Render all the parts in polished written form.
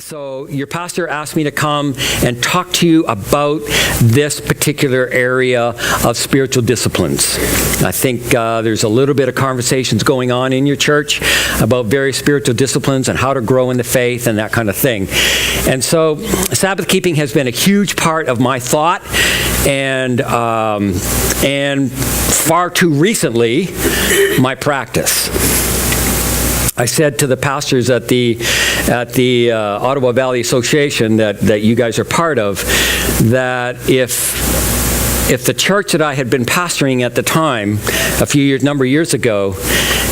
So your pastor asked me to come and talk to you about this particular area of spiritual disciplines. I think there's a little bit of conversations going on in your church about various spiritual disciplines and how to grow in the faith and that kind of thing. And so Sabbath keeping has been a huge part of my thought, and far too recently, my practice. I said to the pastors at the Ottawa Valley Association that you guys are part of, that if the church that I had been pastoring at the time, number of years ago,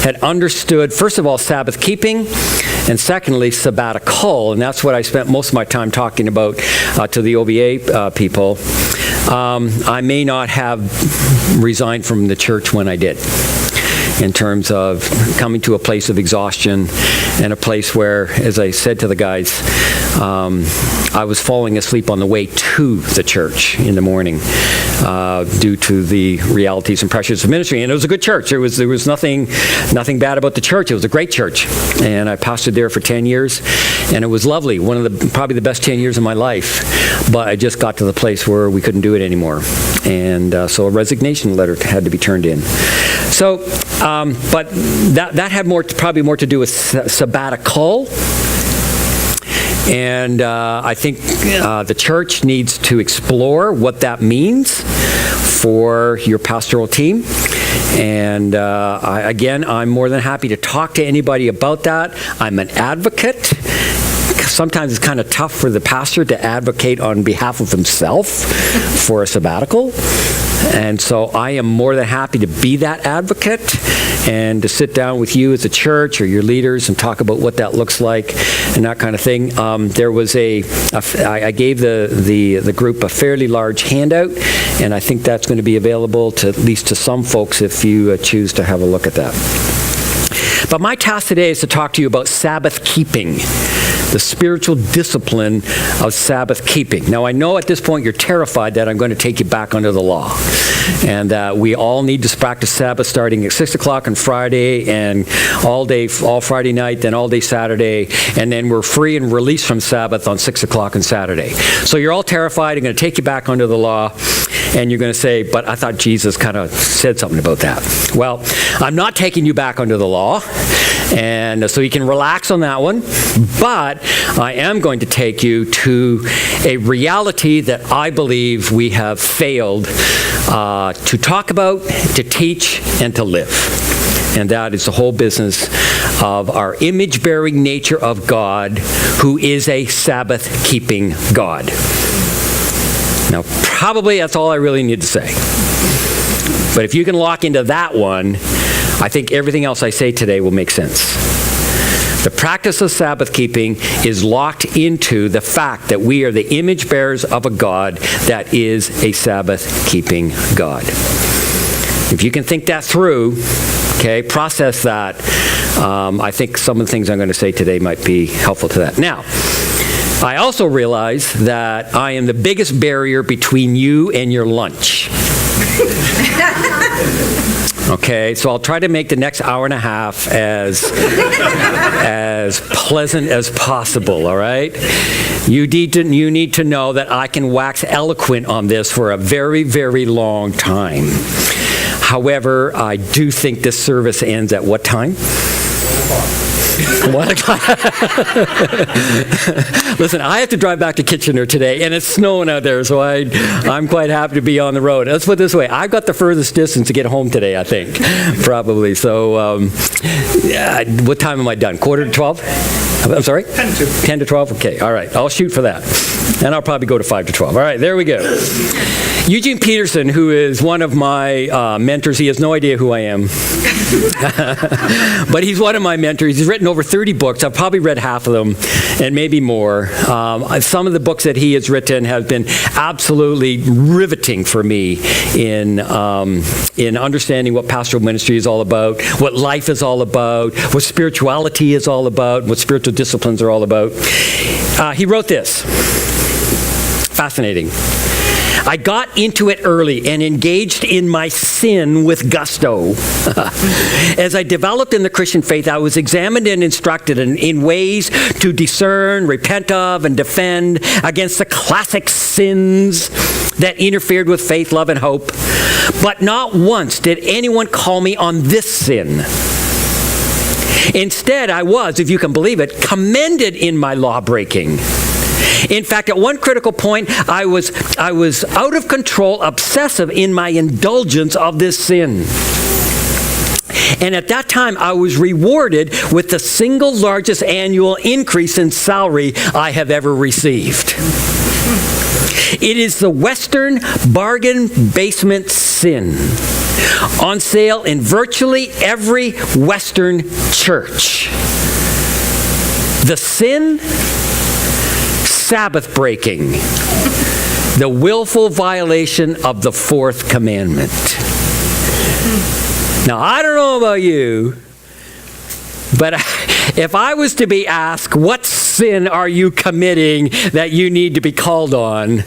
had understood, first of all, Sabbath keeping, and secondly, sabbatical, and that's what I spent most of my time talking about to the OVA people, I may not have resigned from the church when I did, in terms of coming to a place of exhaustion and a place where, as I said to the guys, I was falling asleep on the way to the church in the morning due to the realities and pressures of ministry. And it was a good church. There was nothing bad about the church. It was a great church. And I pastored there for 10 years, and it was lovely. Probably the best 10 years of my life. But I just got to the place where we couldn't do it anymore. And so a resignation letter had to be turned in. So, but that had probably more to do with sabbatical. And I think the church needs to explore what that means for your pastoral team. And I'm more than happy to talk to anybody about that. I'm an advocate. Sometimes it's kind of tough for the pastor to advocate on behalf of himself for a sabbatical. And so I am more than happy to be that advocate and to sit down with you as a church or your leaders and talk about what that looks like and that kind of thing. There was I gave the group a fairly large handout, and I think that's going to be available to at least to some folks if you choose to have a look at that. But my task today is to talk to you about Sabbath keeping, the spiritual discipline of Sabbath keeping. Now, I know at this point you're terrified that I'm going to take you back under the law, and that we all need to practice Sabbath starting at 6 o'clock on Friday and all Friday night, then all day Saturday, and then we're free and released from Sabbath on 6 o'clock on Saturday. So you're all terrified. I'm going to take you back under the law, and you're going to say, but I thought Jesus kind of said something about that. Well, I'm not taking you back under the law, and so you can relax on that one, but I am going to take you to a reality that I believe we have failed to talk about, to teach, and to live. And that is the whole business of our image-bearing nature of God, who is a Sabbath-keeping God. Now, probably that's all I really need to say. But if you can lock into that one, I think everything else I say today will make sense. The practice of Sabbath keeping is locked into the fact that we are the image bearers of a God that is a Sabbath keeping God. If you can think that through, okay, process that, I think some of the things I'm going to say today might be helpful to that. Now, I also realize that I am the biggest barrier between you and your lunch. Okay, so I'll try to make the next hour and a half as pleasant as possible, all right? You need to know that I can wax eloquent on this for a very, very long time. However, I do think this service ends at what time? 1 o'clock. Listen, I have to drive back to Kitchener today, and it's snowing out there, so I'm quite happy to be on the road. Let's put it this way. I've got the furthest distance to get home today, I think, probably. So what time am I done? 11:45? I'm sorry? 10 to 12? Okay, all right. I'll shoot for that. And I'll probably go to 5 to 12. All right, there we go. Eugene Peterson, who is one of my mentors, he has no idea who I am. But he's one of my mentors. He's written over 30 books. I've probably read half of them and maybe more. Some of the books that he has written have been absolutely riveting for me in understanding what pastoral ministry is all about, what life is all about, what spirituality is all about, what spiritual disciplines are all about. He wrote this. Fascinating. I got into it early and engaged in my sin with gusto. As I developed in the Christian faith, I was examined and instructed in ways to discern, repent of, and defend against the classic sins that interfered with faith, love, and hope. But not once did anyone call me on this sin. Instead, I was, if you can believe it, commended in my law-breaking. In fact, at one critical point, I was out of control, obsessive in my indulgence of this sin. And at that time, I was rewarded with the single largest annual increase in salary I have ever received. It is the Western bargain basement sin, on sale in virtually every Western church. The sin, Sabbath breaking, the willful violation of the fourth commandment. Now, I don't know about you, but if I was to be asked, what sin are you committing that you need to be called on?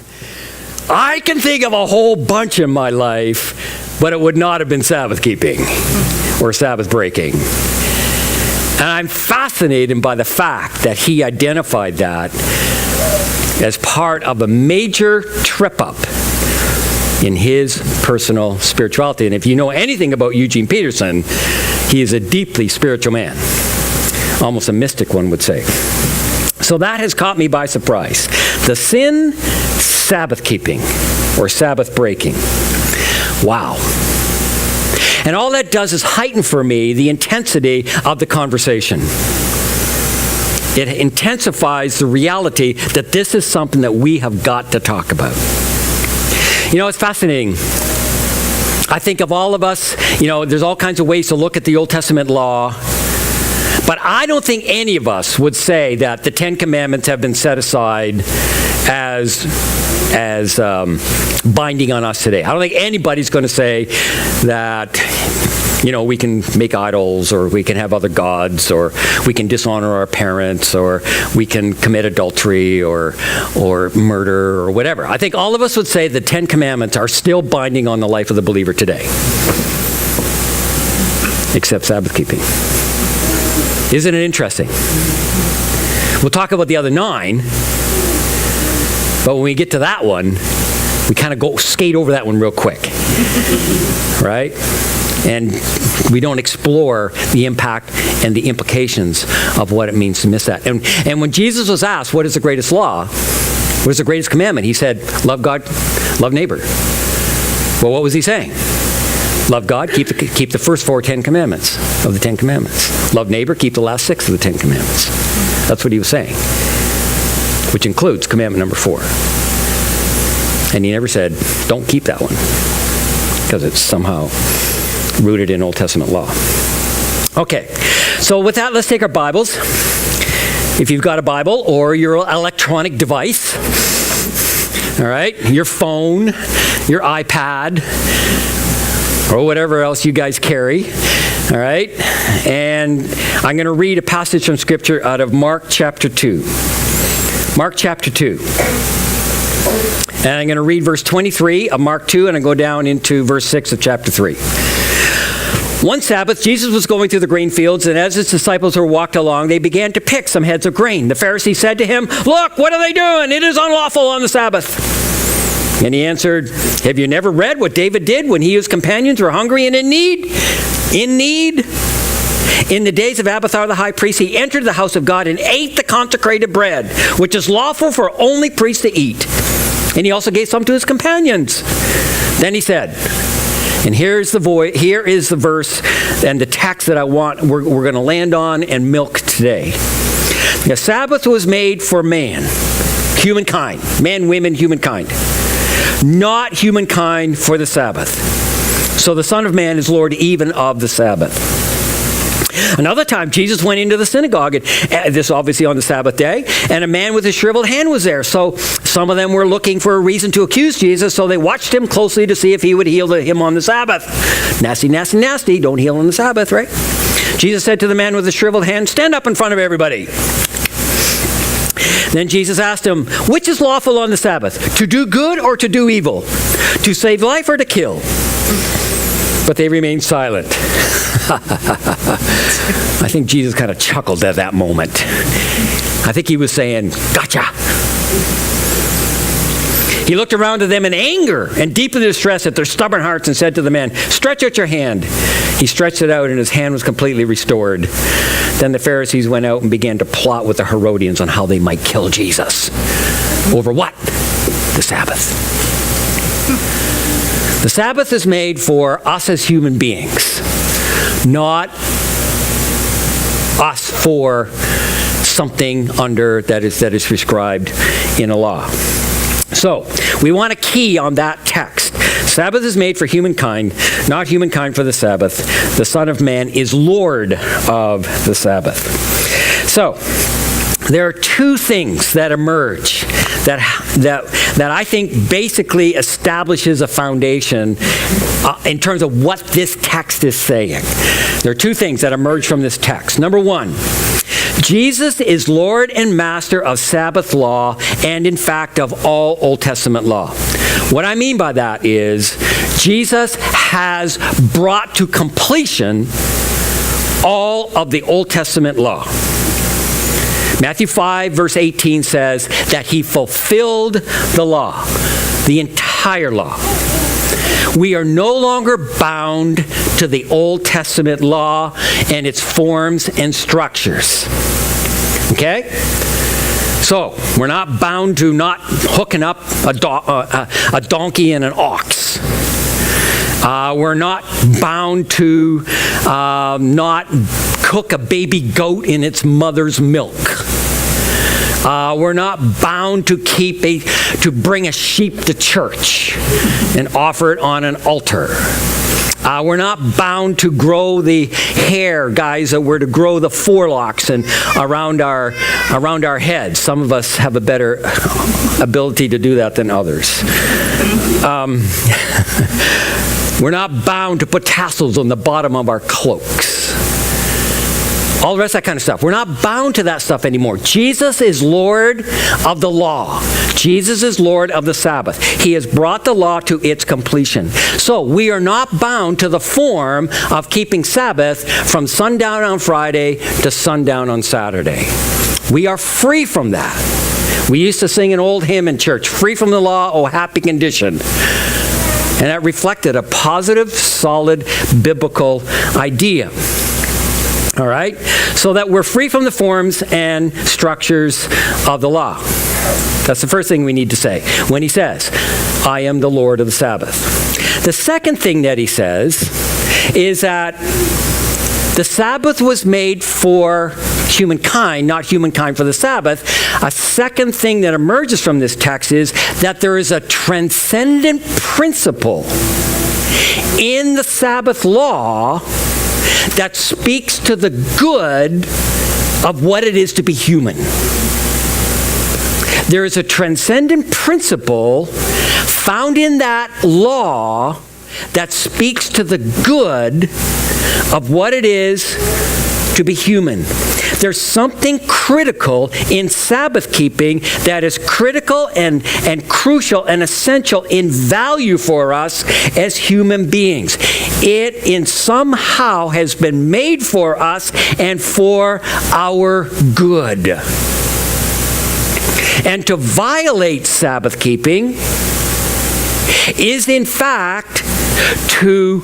I can think of a whole bunch in my life, but it would not have been Sabbath keeping or Sabbath breaking. And I'm fascinated by the fact that he identified that as part of a major trip-up in his personal spirituality. And if you know anything about Eugene Peterson, he is a deeply spiritual man. Almost a mystic, one would say. So that has caught me by surprise. The sin, Sabbath keeping or Sabbath breaking. Wow. And all that does is heighten for me the intensity of the conversation. It intensifies the reality that this is something that we have got to talk about. You know, it's fascinating. I think of all of us, there's all kinds of ways to look at the Old Testament law. But I don't think any of us would say that the Ten Commandments have been set aside as binding on us today. I don't think anybody's going to say that, we can make idols, or we can have other gods, or we can dishonor our parents, or we can commit adultery or murder or whatever. I think all of us would say the Ten Commandments are still binding on the life of the believer today. Except Sabbath keeping. Isn't it interesting? We'll talk about the other 9, but when we get to that one, we kind of skate over that one real quick, right? And we don't explore the impact and the implications of what it means to miss that. And when Jesus was asked, what is the greatest law? What is the greatest commandment? He said, love God, love neighbor. Well, what was he saying? Love God, keep the first 4 Ten Commandments of the 10 Commandments. Love neighbor, keep the last 6 of the 10 Commandments. That's what he was saying, which includes commandment number 4. And he never said, don't keep that one, because it's somehow rooted in Old Testament law. Okay, so with that, let's take our Bibles. If you've got a Bible or your electronic device, all right, your phone, your iPad, or whatever else you guys carry, all right? And I'm going to read a passage from Scripture out of Mark chapter 2. Mark chapter 2. And I'm going to read verse 23 of Mark 2, and I go down into verse 6 of chapter 3. One Sabbath, Jesus was going through the grain fields, and as his disciples were walked along, they began to pick some heads of grain. The Pharisees said to him, "Look, what are they doing? It is unlawful on the Sabbath." And he answered, "Have you never read what David did when he and his companions were hungry and in need? In need? In the days of Abiathar the high priest, he entered the house of God and ate the consecrated bread, which is lawful for only priests to eat. And he also gave some to his companions." Then he said, and here is the verse and the text that we're going to land on and milk today. The Sabbath was made for man, humankind, men, women, humankind. Not humankind for the Sabbath. So the Son of Man is Lord even of the Sabbath. Another time, Jesus went into the synagogue, and this obviously on the Sabbath day, and a man with a shriveled hand was there. So some of them were looking for a reason to accuse Jesus, so they watched him closely to see if he would heal him on the Sabbath. Nasty, nasty, nasty. Don't heal on the Sabbath, right? Jesus said to the man with the shriveled hand, "Stand up in front of everybody." Then Jesus asked him, which is lawful on the Sabbath, to do good or to do evil, to save life or to kill? But they remained silent. I think Jesus kind of chuckled at that moment. I think he was saying, gotcha. He looked around to them in anger and deeply distressed at their stubborn hearts and said to the man, stretch out your hand. He stretched it out and his hand was completely restored. Then the Pharisees went out and began to plot with the Herodians on how they might kill Jesus. Over what? The Sabbath. The Sabbath is made for us as human beings, not us for something that is prescribed in a law. So, we want to key on that text. Sabbath is made for humankind, not humankind for the Sabbath. The Son of Man is Lord of the Sabbath. So, there are two things that emerge that I think basically establishes a foundation in terms of what this text is saying. There are two things that emerge from this text. Number one, Jesus is Lord and Master of Sabbath law and, in fact, of all Old Testament law. What I mean by that is Jesus has brought to completion all of the Old Testament law. Matthew 5, verse 18 says that he fulfilled the law, the entire law. We are no longer bound to the Old Testament law and its forms and structures. Okay? So, we're not bound to not hooking up a donkey and an ox. We're not bound to not cook a baby goat in its mother's milk. We're not bound to bring a sheep to church and offer it on an altar. We're not bound to grow the hair, guys, that we're to grow the forelocks and around our heads. Some of us have a better ability to do that than others. We're not bound to put tassels on the bottom of our cloaks. All the rest of that kind of stuff. We're not bound to that stuff anymore. Jesus is Lord of the law. Jesus is Lord of the Sabbath. He has brought the law to its completion. So we are not bound to the form of keeping Sabbath from sundown on Friday to sundown on Saturday. We are free from that. We used to sing an old hymn in church, free from the law, oh happy condition. And that reflected a positive, solid, biblical idea. All right? So that we're free from the forms and structures of the law. That's the first thing we need to say when he says, I am the Lord of the Sabbath. The second thing that he says is that the Sabbath was made for humankind, not humankind for the Sabbath. A second thing that emerges from this text is that there is a transcendent principle in the Sabbath law that speaks to the good of what it is to be human. There is a transcendent principle found in that law that speaks to the good of what it is to be human. There's something critical in Sabbath keeping that is critical and crucial and essential in value for us as human beings. It in somehow has been made for us and for our good. And to violate Sabbath keeping is in fact to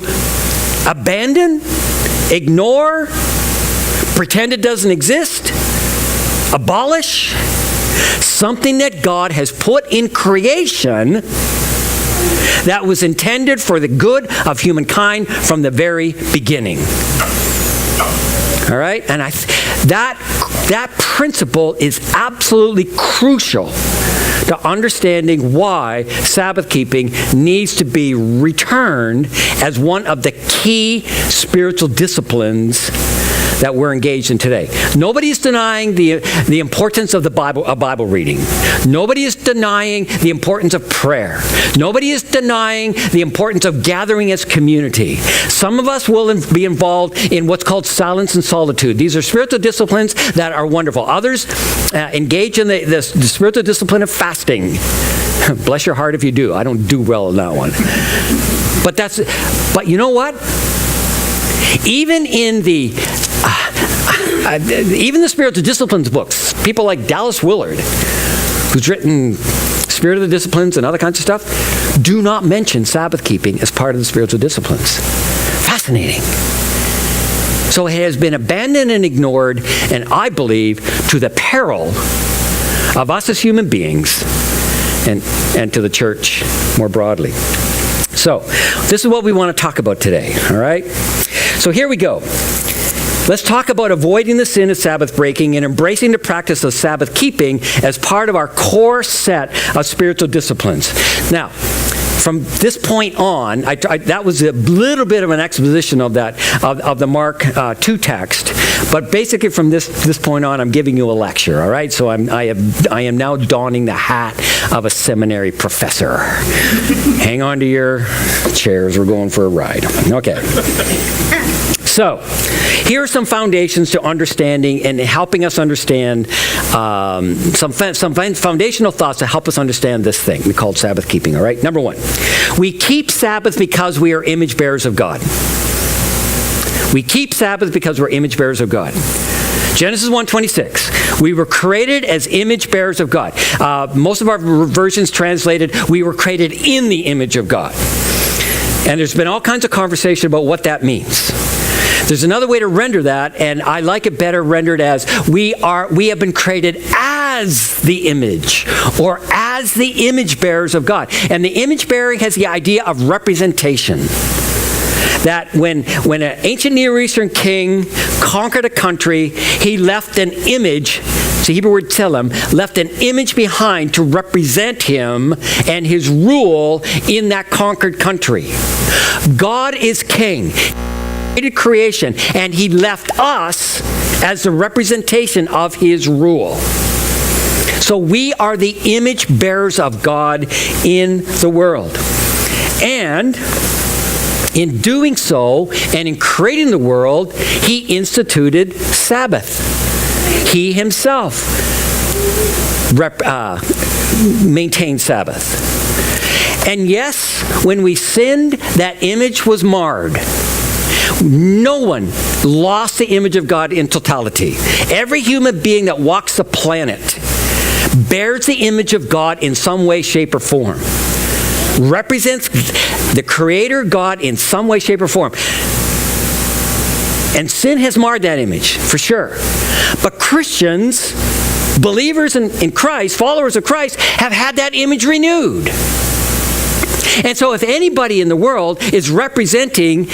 abandon, ignore, pretend it doesn't exist, abolish something that God has put in creation that was intended for the good of humankind from the very beginning. All right? And that principle is absolutely crucial to understanding why Sabbath keeping needs to be returned as one of the key spiritual disciplines that we're engaged in today. Nobody is denying the importance of Bible reading. Nobody is denying the importance of prayer. Nobody is denying the importance of gathering as community. Some of us will be involved in what's called silence and solitude. These are spiritual disciplines that are wonderful. Others engage in the spiritual discipline of fasting. Bless your heart if you do. I don't do well in that one. But you know what? Even in the spiritual disciplines books, people like Dallas Willard, who's written Spirit of the Disciplines and other kinds of stuff, do not mention Sabbath keeping as part of the spiritual disciplines. Fascinating. So it has been abandoned and ignored, and I believe to the peril of us as human beings and to the church more broadly. So this is what we want to talk about today, all right? So here we go. Let's talk about avoiding the sin of Sabbath breaking and embracing the practice of Sabbath keeping as part of our core set of spiritual disciplines. Now, from this point on, that was a little bit of an exposition of the Mark 2 text, but basically from this point on, I'm giving you a lecture. All right, so I am now donning the hat of a seminary professor. Hang on to your chairs. We're going for a ride. Okay. So, here are some foundations to understanding and helping us understand some foundational thoughts to help us understand this thing we call Sabbath keeping, all right? Number one, we keep Sabbath because we are image bearers of God. We keep Sabbath because we're image bearers of God. Genesis 1:26, we were created as image bearers of God. Most of our versions translated, we were created in the image of God. And there's been all kinds of conversation about what that means. There's another way to render that, and I like it better rendered as we have been created as the image, or as the image bearers of God. And the image bearing has the idea of representation. That when an ancient Near Eastern king conquered a country, he left an image, it's the Hebrew word tselem, left an image behind to represent him and his rule in that conquered country. God is king. Creation, and he left us as the representation of his rule. So we are the image bearers of God in the world. And in doing so, and in creating the world, he instituted Sabbath. He himself maintained Sabbath. And yes, when we sinned, that image was marred. No one lost the image of God in totality. Every human being that walks the planet bears the image of God in some way, shape, or form. Represents the Creator God in some way, shape, or form. And sin has marred that image, for sure. But Christians, believers in Christ, followers of Christ, have had that image renewed. And so if anybody in the world is representing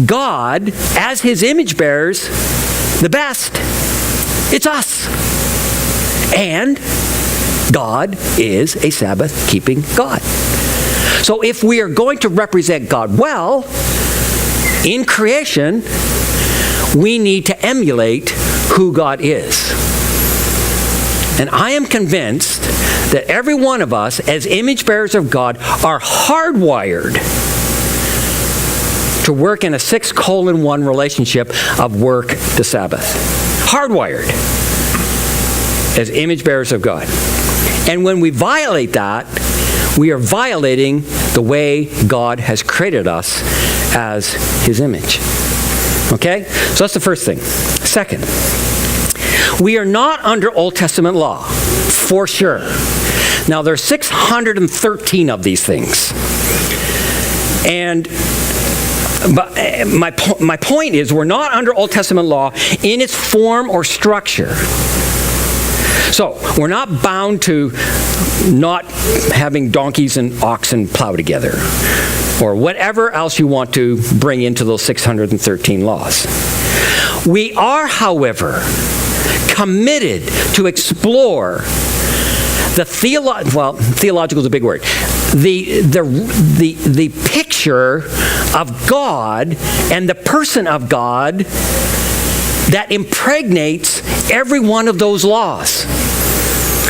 God as his image bearers, the best, it's us. And God is a Sabbath-keeping God. So if we are going to represent God well in creation, we need to emulate who God is. And I am convinced that every one of us, as image bearers of God, are hardwired to work in a 6:1 relationship of work to Sabbath. Hardwired as image bearers of God. And when we violate that, we are violating the way God has created us as his image. Okay? So that's the first thing. Second, we are not under Old Testament law, for sure. Now, there are 613 of these things. But my point is, we're not under Old Testament law in its form or structure. So, we're not bound to not having donkeys and oxen plow together, or whatever else you want to bring into those 613 laws. We are, however, committed to explore the theological is a big word. The picture of God and the person of God that impregnates every one of those laws.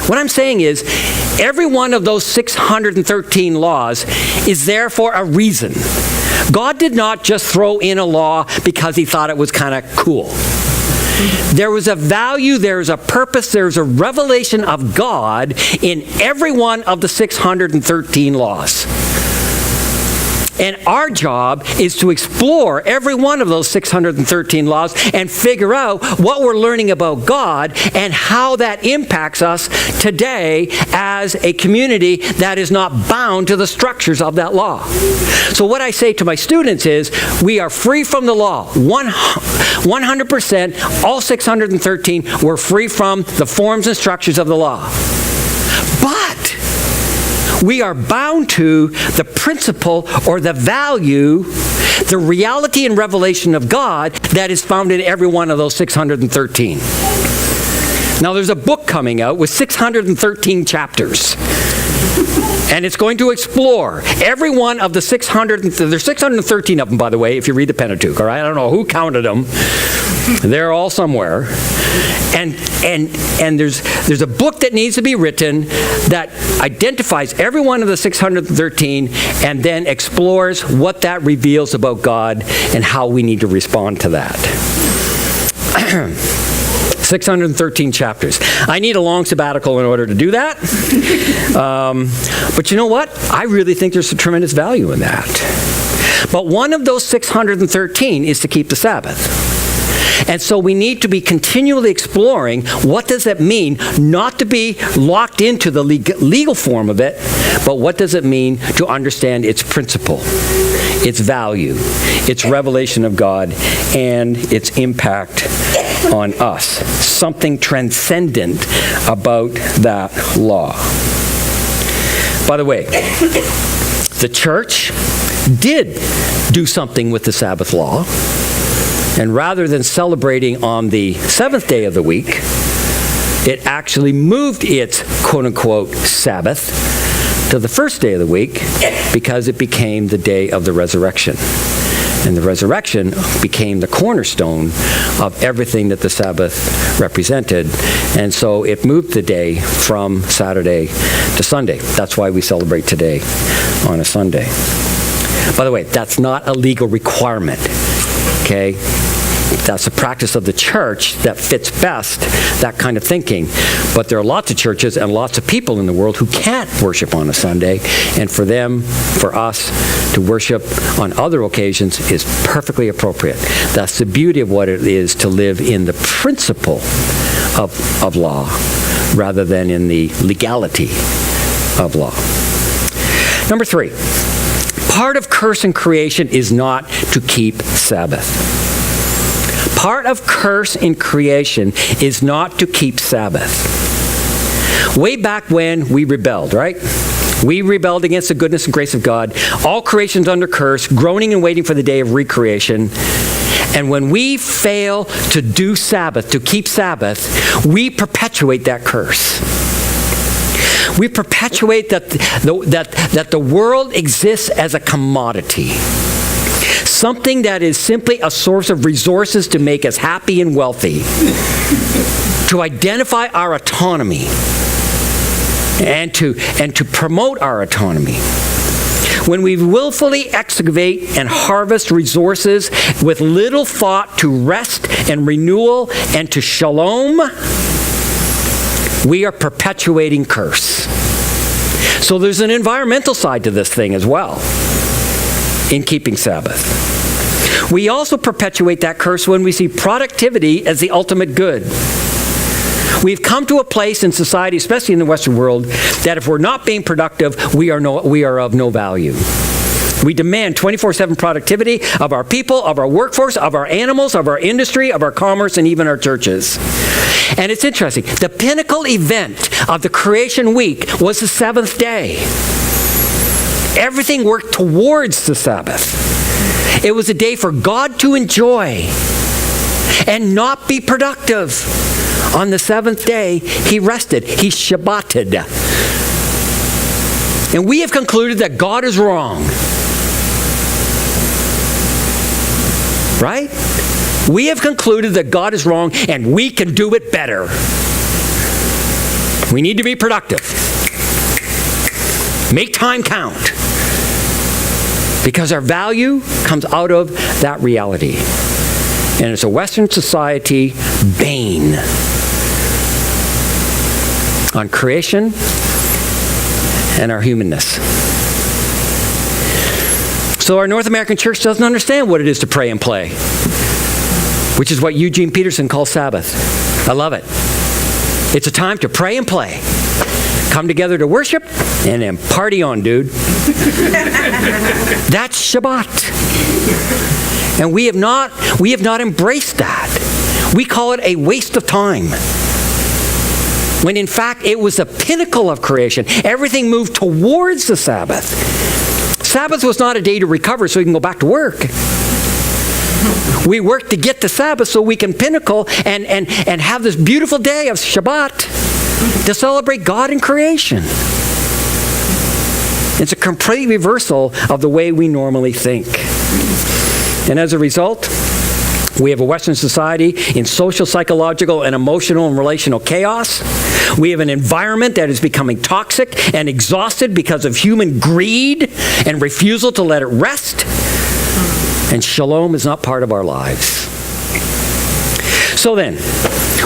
What I'm saying is, every one of those 613 laws is there for a reason. God did not just throw in a law because he thought it was kind of cool. There was a value, there's a purpose, there's a revelation of God in every one of the 613 laws. And our job is to explore every one of those 613 laws and figure out what we're learning about God and how that impacts us today as a community that is not bound to the structures of that law. So what I say to my students is, we are free from the law. 100%, all 613, we're free from the forms and structures of the law. But we are bound to the principle or the value, the reality and revelation of God that is found in every one of those 613. Now, there's a book coming out with 613 chapters. And it's going to explore every one of the there's 613 of them, by the way, if you read the Pentateuch, all right? I don't know who counted them. They're all somewhere. And there's a book that needs to be written that identifies every one of the 613 and then explores what that reveals about God and how we need to respond to that. 613 chapters. I need a long sabbatical in order to do that. But you know what? I really think there's some tremendous value in that. But one of those 613 is to keep the Sabbath. And so we need to be continually exploring what does it mean not to be locked into the legal form of it, but what does it mean to understand its principle, its value, its revelation of God, and its impact on us. Something transcendent about that law. By the way, the church did do something with the Sabbath law. And rather than celebrating on the seventh day of the week, it actually moved its quote-unquote Sabbath to the first day of the week because it became the day of the resurrection. And the resurrection became the cornerstone of everything that the Sabbath represented. And so it moved the day from Saturday to Sunday. That's why we celebrate today on a Sunday. By the way, that's not a legal requirement. Okay? That's a practice of the church that fits best that kind of thinking. But there are lots of churches and lots of people in the world who can't worship on a Sunday. And for them, for us, to worship on other occasions is perfectly appropriate. That's the beauty of what it is to live in the principle of law rather than in the legality of law. Number 3. Part of curse in creation is not to keep Sabbath. Part of curse in creation is not to keep Sabbath. Way back when we rebelled, right? We rebelled against the goodness and grace of God. All creation's under curse, groaning and waiting for the day of recreation. And when we fail to do Sabbath, to keep Sabbath, we perpetuate that curse. We perpetuate that the world exists as a commodity. Something that is simply a source of resources to make us happy and wealthy. To identify our autonomy. And to promote our autonomy. When we willfully excavate and harvest resources with little thought to rest and renewal and to shalom, we are perpetuating curse. So there's an environmental side to this thing as well in keeping Sabbath. We also perpetuate that curse when we see productivity as the ultimate good. We've come to a place in society, especially in the Western world, that if we're not being productive, we are of no value. We demand 24/7 productivity of our people, of our workforce, of our animals, of our industry, of our commerce, and even our churches. And it's interesting. The pinnacle event of the creation week was the seventh day. Everything worked towards the Sabbath. It was a day for God to enjoy and not be productive. On the seventh day, he rested. He Shabbated. And we have concluded that God is wrong. Right? We have concluded that God is wrong and we can do it better. We need to be productive. Make time count. Because our value comes out of that reality. And it's a Western society bane on creation and our humanness. So our North American church doesn't understand what it is to pray and play, which is what Eugene Peterson calls Sabbath. I love it. It's a time to pray and play. Come together to worship and then party on, dude. That's Shabbat. And we have not embraced that. We call it a waste of time. When in fact it was the pinnacle of creation. Everything moved towards the Sabbath. Sabbath was not a day to recover so we can go back to work. We work to get to Sabbath so we can pinnacle and have this beautiful day of Shabbat to celebrate God and creation. It's a complete reversal of the way we normally think. And as a result, we have a Western society in social, psychological, and emotional and relational chaos. We have an environment that is becoming toxic and exhausted because of human greed and refusal to let it rest. And shalom is not part of our lives. So then,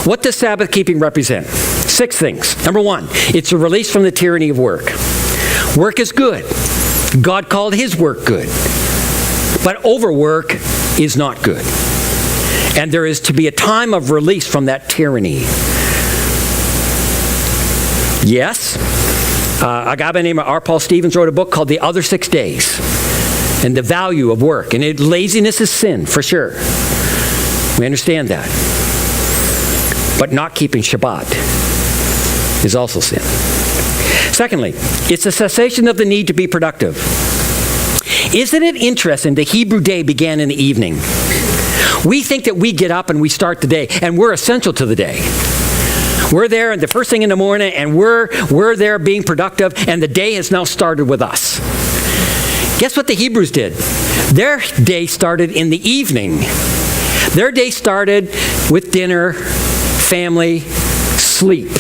what does Sabbath keeping represent? 6 things. Number 1, it's a release from the tyranny of work. Work is good. God called his work good. But overwork is not good. And there is to be a time of release from that tyranny. Yes, a guy by the name of R. Paul Stevens wrote a book called The Other 6 Days and the value of work. And laziness is sin, for sure. We understand that. But not keeping Shabbat is also sin. Secondly, it's a cessation of the need to be productive. Isn't it interesting the Hebrew day began in the evening? We think that we get up and we start the day, and we're essential to the day. We're there the first thing in the morning, and we're there being productive, and the day has now started with us. Guess what the Hebrews did? Their day started in the evening. Their day started with dinner, family, sleep.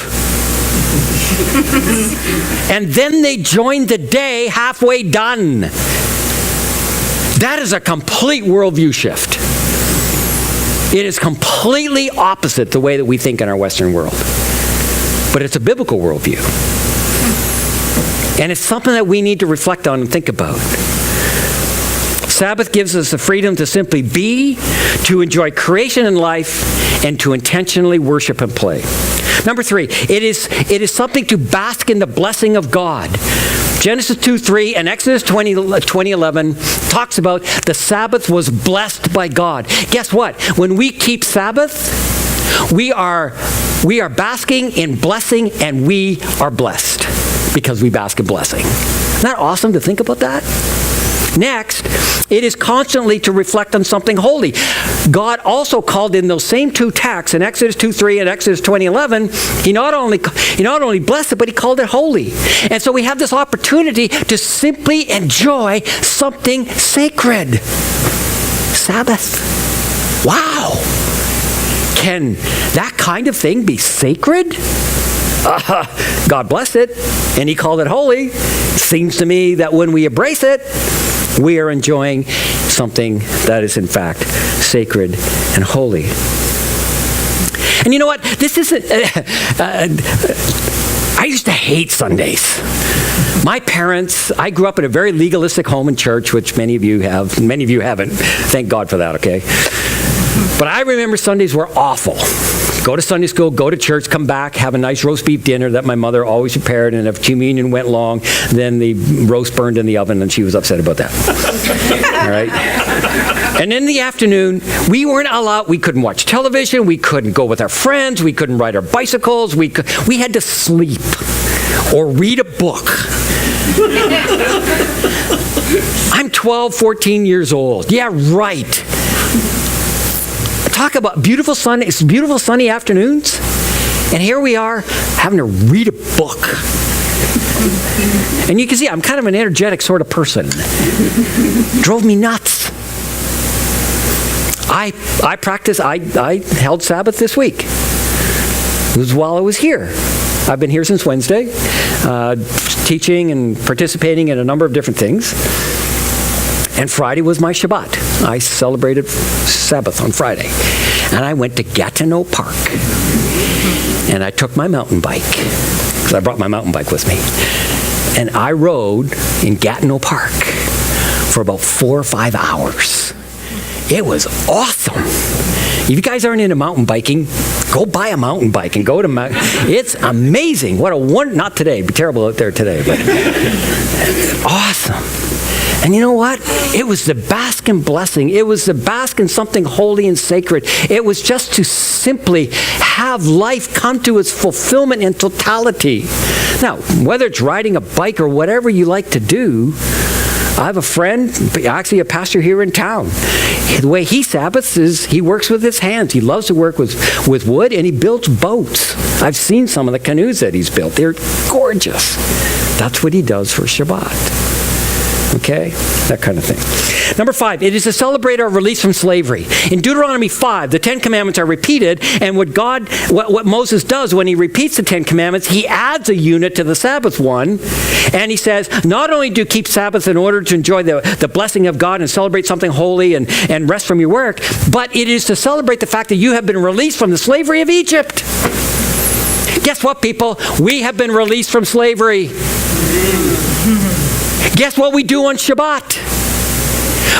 And then they joined the day halfway done. That is a complete worldview shift. It is completely opposite the way that we think in our Western world. But it's a biblical worldview. And it's something that we need to reflect on and think about. Sabbath gives us the freedom to simply be, to enjoy creation and life, and to intentionally worship and play. Number 3, it is something to bask in the blessing of God. Genesis 2:3 and Exodus 20:11 talks about the Sabbath was blessed by God. Guess what? When we keep Sabbath, we are basking in blessing, and we are blessed because we bask in blessing. Isn't that awesome to think about that? Next, it is constantly to reflect on something holy. God also called in those same 2 texts in Exodus 2:3 and Exodus 20:11. He not only blessed it, but he called it holy. And so we have this opportunity to simply enjoy something sacred. Sabbath. Wow. Can that kind of thing be sacred? God blessed it, and he called it holy. Seems to me that when we embrace it, we are enjoying something that is in fact sacred and holy. And you know what? This isn't... I used to hate Sundays. My parents, I grew up in a very legalistic home and church, which many of you have. Many of you haven't. Thank God for that, okay? But I remember Sundays were awful. Go to Sunday school, go to church, come back, have a nice roast beef dinner that my mother always prepared, and if communion went long, then the roast burned in the oven, and she was upset about that. All right? And in the afternoon, we weren't allowed, we couldn't watch television, we couldn't go with our friends, we couldn't ride our bicycles, we had to sleep or read a book. I'm 12, 14 years old. Yeah, right. Talk about beautiful sunny afternoons, and here we are having to read a book. And you can see I'm kind of an energetic sort of person. Drove me nuts. I held Sabbath this week. It was while I was here. I've been here since Wednesday, teaching and participating in a number of different things. And Friday was my Shabbat. I celebrated Sabbath on Friday. And I went to Gatineau Park. And I took my mountain bike, because I brought my mountain bike with me. And I rode in Gatineau Park for about 4 or 5 hours. It was awesome. If you guys aren't into mountain biking, go buy a mountain bike and go to It's amazing. What a not today. It'd be terrible out there today, but awesome. And you know what? It was the bask in blessing. It was the bask in something holy and sacred. It was just to simply have life come to its fulfillment in totality. Now, whether it's riding a bike or whatever you like to do, I have a friend, actually a pastor here in town. The way he Sabbaths is he works with his hands. He loves to work with wood, and he builds boats. I've seen some of the canoes that he's built. They're gorgeous. That's what he does for Shabbat. Okay? That kind of thing. Number 5, it is to celebrate our release from slavery. In Deuteronomy 5, the 10 Commandments are repeated, and what Moses does when he repeats the 10 Commandments, he adds a unit to the Sabbath one, and he says, not only do keep Sabbath in order to enjoy the blessing of God and celebrate something holy and rest from your work, but it is to celebrate the fact that you have been released from the slavery of Egypt. Guess what, people? We have been released from slavery. Guess what we do on Shabbat?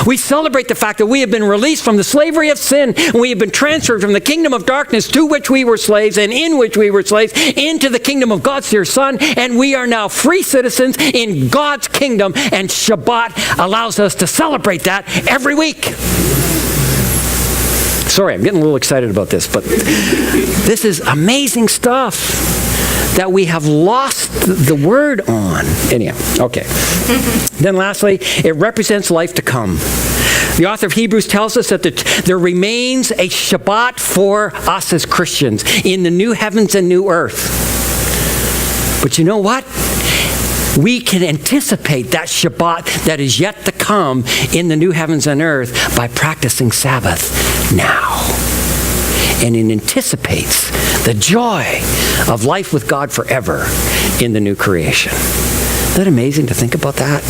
We celebrate the fact that we have been released from the slavery of sin, and we have been transferred from the kingdom of darkness to which we were slaves and in which we were slaves into the kingdom of God's dear Son, and we are now free citizens in God's kingdom, and Shabbat allows us to celebrate that every week. Sorry, I'm getting a little excited about this, but this is amazing stuff that we have lost the word on. Anyhow, okay. Then lastly, it represents life to come. The author of Hebrews tells us that there remains a Shabbat for us as Christians in the new heavens and new earth. But you know what? We can anticipate that Shabbat that is yet to come in the new heavens and earth by practicing Sabbath now. And it anticipates the joy of life with God forever in the new creation. Isn't that amazing to think about that?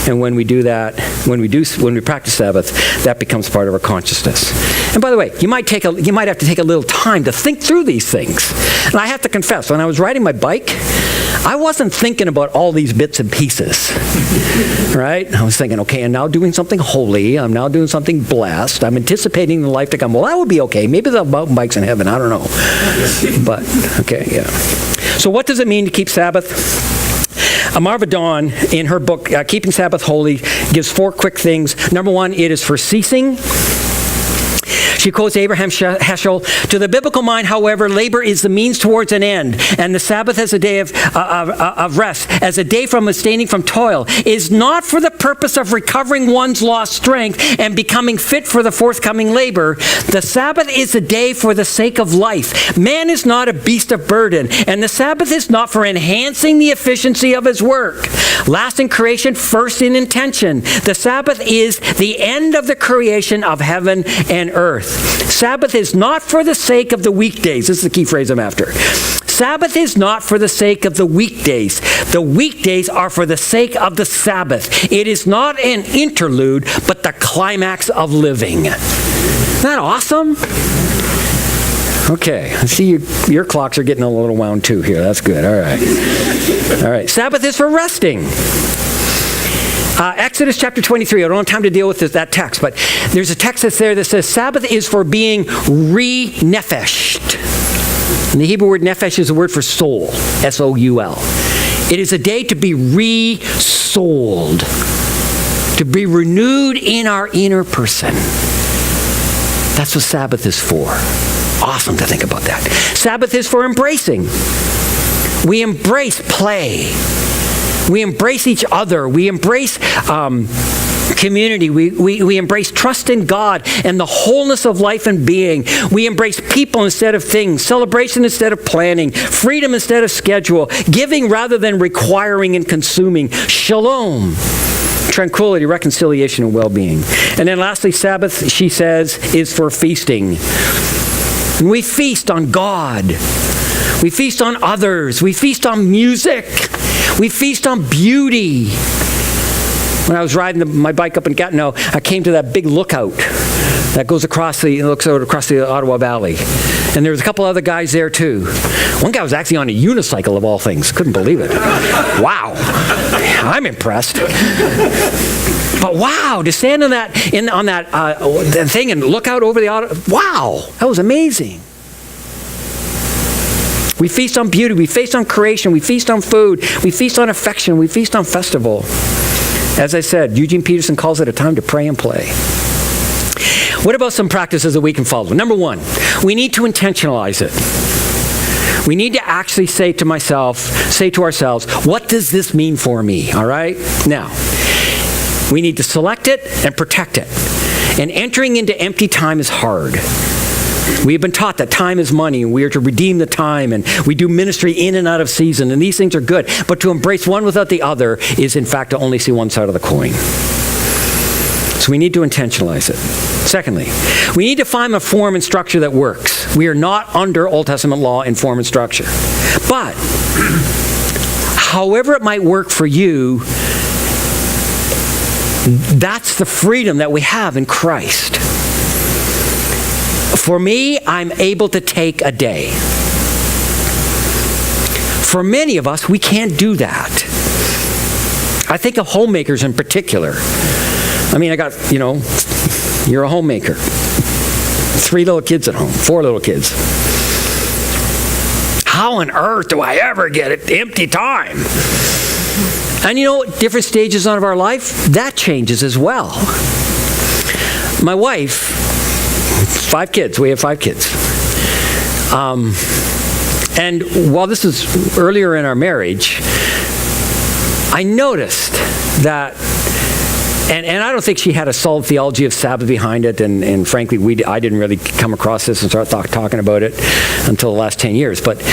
And when we do that, when we practice Sabbath, that becomes part of our consciousness. And by the way, you might have to take a little time to think through these things. And I have to confess, when I was riding my bike, I wasn't thinking about all these bits and pieces, right? I was thinking, okay, I'm now doing something holy. I'm now doing something blessed. I'm anticipating the life to come. Well, that would be okay. Maybe the mountain bike's in heaven. I don't know. But, okay, yeah. So what does it mean to keep Sabbath? Marva Dawn, in her book, Keeping Sabbath Holy, gives 4 quick things. Number 1, it is for ceasing. She quotes Abraham Heschel, "To the biblical mind, however, labor is the means towards an end, and the Sabbath as a day of rest, as a day from abstaining from toil, is not for the purpose of recovering one's lost strength and becoming fit for the forthcoming labor. The Sabbath is a day for the sake of life. Man is not a beast of burden, and the Sabbath is not for enhancing the efficiency of his work. Last in creation, first in intention. The Sabbath is the end of the creation of heaven and earth. Sabbath is not for the sake of the weekdays." This is the key phrase I'm after. Sabbath is not for the sake of the weekdays. The weekdays are for the sake of the Sabbath. It is not an interlude, but the climax of living. Isn't that awesome? Okay, I see your clocks are getting a little wound too here. That's good. All right. All right. Sabbath is for resting. Exodus chapter 23. I don't have time to deal with that text, but there's a text that's there that says Sabbath is for being re-nefeshed. And the Hebrew word nefesh is a word for soul, S-O-U-L. It is a day to be re-souled, to be renewed in our inner person. That's what Sabbath is for. Awesome to think about that. Sabbath is for embracing. We embrace play. We embrace each other. We embrace community. We embrace trust in God and the wholeness of life and being. We embrace people instead of things, celebration instead of planning, freedom instead of schedule, giving rather than requiring and consuming, shalom, tranquility, reconciliation, and well-being. And then lastly, Sabbath, she says, is for feasting. And we feast on God. We feast on others. We feast on music. We feast on beauty. When I was riding my bike up in Gatineau, I came to that big lookout that looks out across the Ottawa Valley. And there was a couple other guys there too. One guy was actually on a unicycle of all things. Couldn't believe it. Wow. I'm impressed. But wow, to stand on that thing and look out over the Ottawa, wow, that was amazing. We feast on beauty, we feast on creation, we feast on food, we feast on affection, we feast on festival. As I said, Eugene Peterson calls it a time to pray and play. What about some practices that we can follow? Number one, we need to intentionalize it. We need to actually say to ourselves, what does this mean for me? All right? Now, we need to select it and protect it. And entering into empty time is hard. We have been taught that time is money, and we are to redeem the time, and we do ministry in and out of season, and these things are good. But to embrace one without the other is, in fact, to only see one side of the coin. So we need to intentionalize it. Secondly, we need to find a form and structure that works. We are not under Old Testament law in form and structure. But, however it might work for you, that's the freedom that we have in Christ. For me, I'm able to take a day. For many of us, we can't do that. I think of homemakers in particular. I mean, you're a homemaker. 3 little kids at home, 4 little kids. How on earth do I ever get it empty time? And different stages of our life, that changes as well. My wife, 5 kids. We have 5 kids. And while this is earlier in our marriage, I noticed that, and I don't think she had a solid theology of Sabbath behind it, and frankly, I didn't really come across this and start talking about it until the last 10 years. But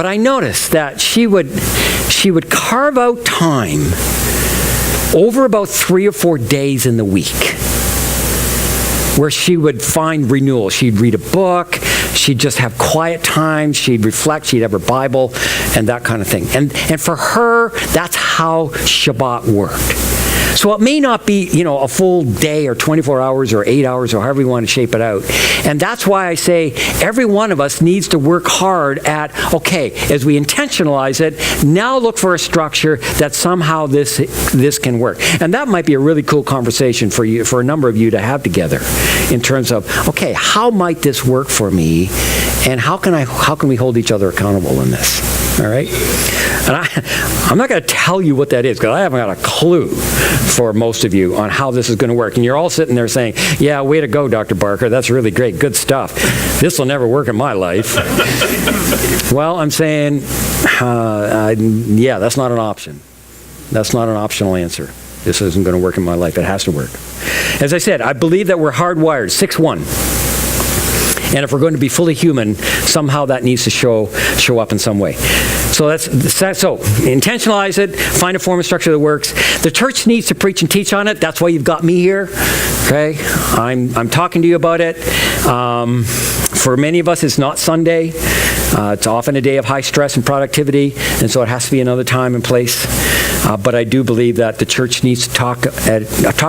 I noticed that she would carve out time over about 3 or 4 days in the week, where she would find renewal. She'd read a book, she'd just have quiet time, she'd reflect, she'd have her Bible, and that kind of thing. And for her, that's how Shabbat worked. So it may not be, a full day or 24 hours or 8 hours or however you want to shape it out. And that's why I say every one of us needs to work hard at, okay, as we intentionalize it, now look for a structure that somehow this can work. And that might be a really cool conversation for a number of you to have together in terms of, okay, how might this work for me? And how can we hold each other accountable in this? All right? And I'm not going to tell you what that is, because I haven't got a clue for most of you on how this is going to work. And you're all sitting there saying, yeah, way to go, Dr. Barker. That's really great. Good stuff. This will never work in my life. Well, I'm saying, yeah, that's not an option. That's not an optional answer. This isn't going to work in my life. It has to work. As I said, I believe that we're hardwired, 6'1". And if we're going to be fully human, somehow that needs to show up in some way. So intentionalize it, find a form and structure that works. The church needs to preach and teach on it. That's why you've got me here. Okay? I'm talking to you about it. For many of us, it's not Sunday. It's often a day of high stress and productivity, and so it has to be another time and place. But I do believe that the church needs to talk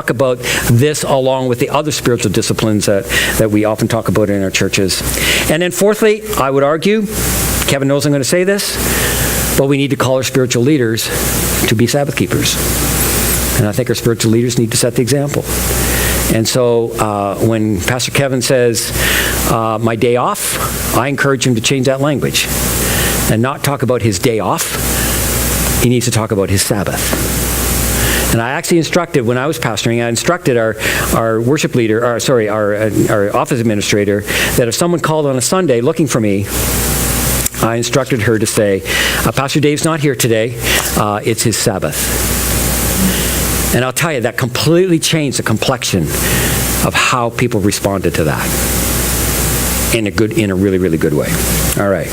about this along with the other spiritual disciplines that we often talk about in our churches. And then fourthly, I would argue, Kevin knows I'm going to say this, but we need to call our spiritual leaders to be Sabbath keepers. And I think our spiritual leaders need to set the example. And so when Pastor Kevin says, my day off, I encourage him to change that language and not talk about his day off. He needs to talk about his Sabbath. And I actually instructed, when I was pastoring, I instructed our worship leader, our office administrator, that if someone called on a Sunday looking for me, I instructed her to say, Pastor Dave's not here today, it's his Sabbath. And I'll tell you, that completely changed the complexion of how people responded to that in a really, really good way. All right.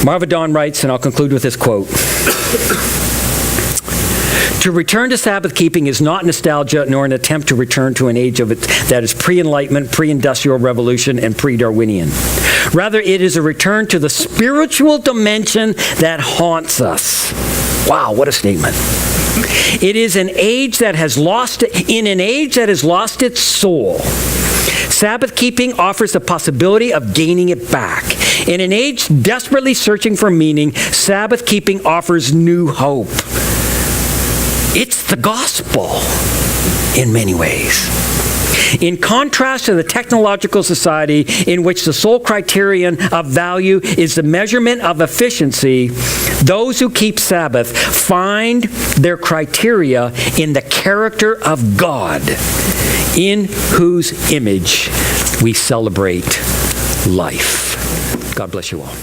Marva Dawn writes, and I'll conclude with this quote. To return to Sabbath keeping is not nostalgia nor an attempt to return to an age that is pre-Enlightenment, pre-Industrial Revolution, and pre-Darwinian. Rather, it is a return to the spiritual dimension that haunts us. Wow, what a statement. It is an age that has lost its soul. Sabbath keeping offers the possibility of gaining it back. In an age desperately searching for meaning, Sabbath keeping offers new hope. It's the gospel in many ways. In contrast to the technological society in which the sole criterion of value is the measurement of efficiency, those who keep Sabbath find their criteria in the character of God, in whose image we celebrate life. God bless you all.